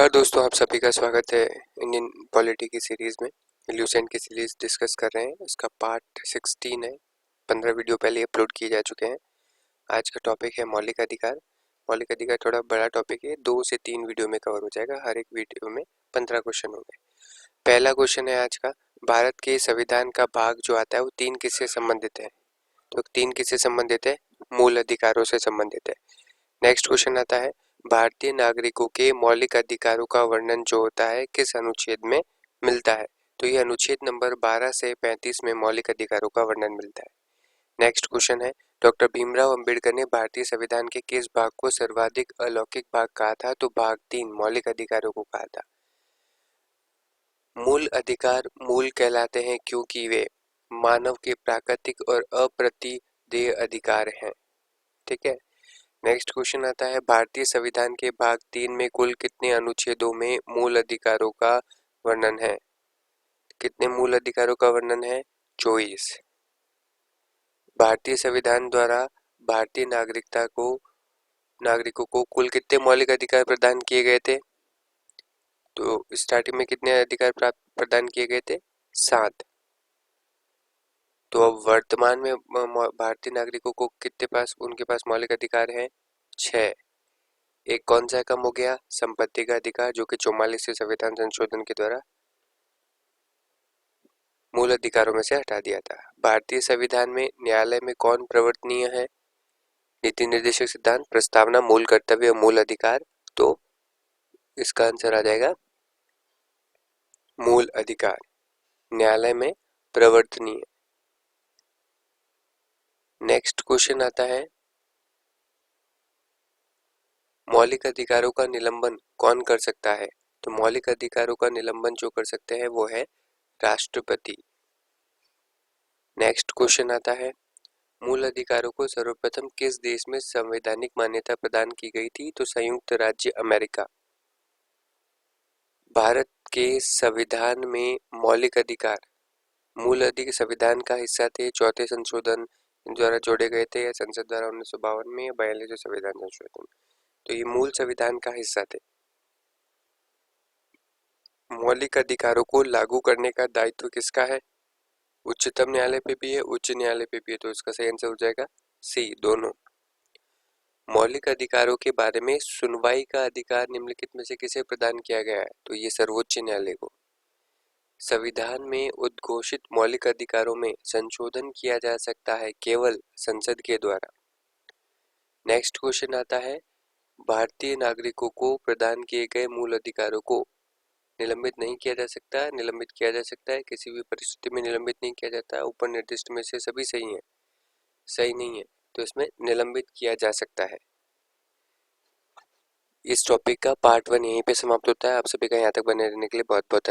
दोस्तों, आप सभी का स्वागत है इंडियन पॉलिटी की सीरीज़ में। ल्यूसेंट की सीरीज़ डिस्कस कर रहे हैं, इसका पार्ट 16 है। 15 वीडियो पहले अपलोड किए जा चुके हैं। आज का टॉपिक है मौलिक अधिकार। मौलिक अधिकार थोड़ा बड़ा टॉपिक है, 2 से 3 वीडियो में कवर हो जाएगा। हर एक वीडियो में 15 क्वेश्चन होंगे। पहला क्वेश्चन है आज का, भारत के संविधान का भाग जो आता है वो 3 किससे संबंधित है? तो 3 किससे संबंधित है? मूल अधिकारों से संबंधित है। नेक्स्ट क्वेश्चन आता है, भारतीय नागरिकों के मौलिक अधिकारों का वर्णन जो होता है किस अनुच्छेद में मिलता है? तो ये अनुच्छेद नंबर 12 से 35 में मौलिक अधिकारों का वर्णन मिलता है। नेक्स्ट क्वेश्चन है, डॉक्टर भीमराव अंबेडकर ने भारतीय संविधान के किस भाग को सर्वाधिक अलौकिक भाग कहा था? तो भाग 3 मौलिक अधिकारों को कहा था। मूल अधिकार मूल कहलाते हैं क्योंकि वे मानव के प्राकृतिक और अप्रतिदेय अधिकार हैं। ठीक है। नेक्स्ट क्वेश्चन आता है, भारतीय संविधान के भाग 3 में कुल कितने अनुच्छेदों में मूल अधिकारों का वर्णन है? कितने मूल अधिकारों का वर्णन है? 24। भारतीय संविधान द्वारा भारतीय नागरिकों को कुल कितने मौलिक अधिकार प्रदान किए गए थे? तो स्टार्टिंग में कितने अधिकार प्रदान किए गए थे? 7। तो अब वर्तमान में भारतीय नागरिकों को उनके पास मौलिक अधिकार है? 6। एक कौन सा कम हो गया? संपत्ति का अधिकार, जो कि 44वें संविधान संशोधन के द्वारा मूल अधिकारों में से हटा दिया था। भारतीय संविधान में न्यायालय में कौन प्रवर्तनीय है? नीति निर्देशक सिद्धांत, प्रस्तावना, मूल कर्तव्य और मूल अधिकार। तो इसका आंसर आ जाएगा मूल अधिकार, न्यायालय में प्रवर्तनीय। नेक्स्ट क्वेश्चन आता है, मौलिक अधिकारों का निलंबन कौन कर सकता है? तो मौलिक अधिकारों का निलंबन जो कर सकते हैं वो है राष्ट्रपति। नेक्स्ट क्वेश्चन आता है, मूल अधिकारों को सर्वप्रथम किस देश में संवैधानिक मान्यता प्रदान की गई थी? तो संयुक्त राज्य अमेरिका। भारत के संविधान में मौलिक अधिकार मूल अधिकार संविधान का हिस्सा थे। चौथे संशोधन द्वारा जोड़े गए थे या संसद द्वारा 1952 में, या 42वें संविधान संशोधन। तो ये मूल संविधान का हिस्सा थे। मौलिक अधिकारों को लागू करने का दायित्व किसका है? उच्चतम न्यायालय पे भी है, उच्च न्यायालय पे भी है। तो इसका सही आंसर हो जाएगा सी, दोनों। मौलिक अधिकारों के बारे में सुनवाई का अधिकार निम्नलिखित में से किसे प्रदान किया गया है? तो ये सर्वोच्च न्यायालय को। संविधान में उद्घोषित मौलिक अधिकारों में संशोधन किया जा सकता है केवल संसद के द्वारा। नेक्स्ट क्वेश्चन आता है, भारतीय नागरिकों को प्रदान किए गए मूल अधिकारों को निलंबित नहीं किया जा सकता। निलंबित किया जा सकता है, किसी भी परिस्थिति में निलंबित नहीं किया जाता। ऊपर निर्दिष्ट में से सभी सही है? सही नहीं है, तो इसमें निलंबित किया जा सकता है। इस टॉपिक का पार्ट 1 यहीं पे समाप्त होता है। आप सभी का यहाँ तक बने रहने के लिए बहुत बहुत धन्यवाद।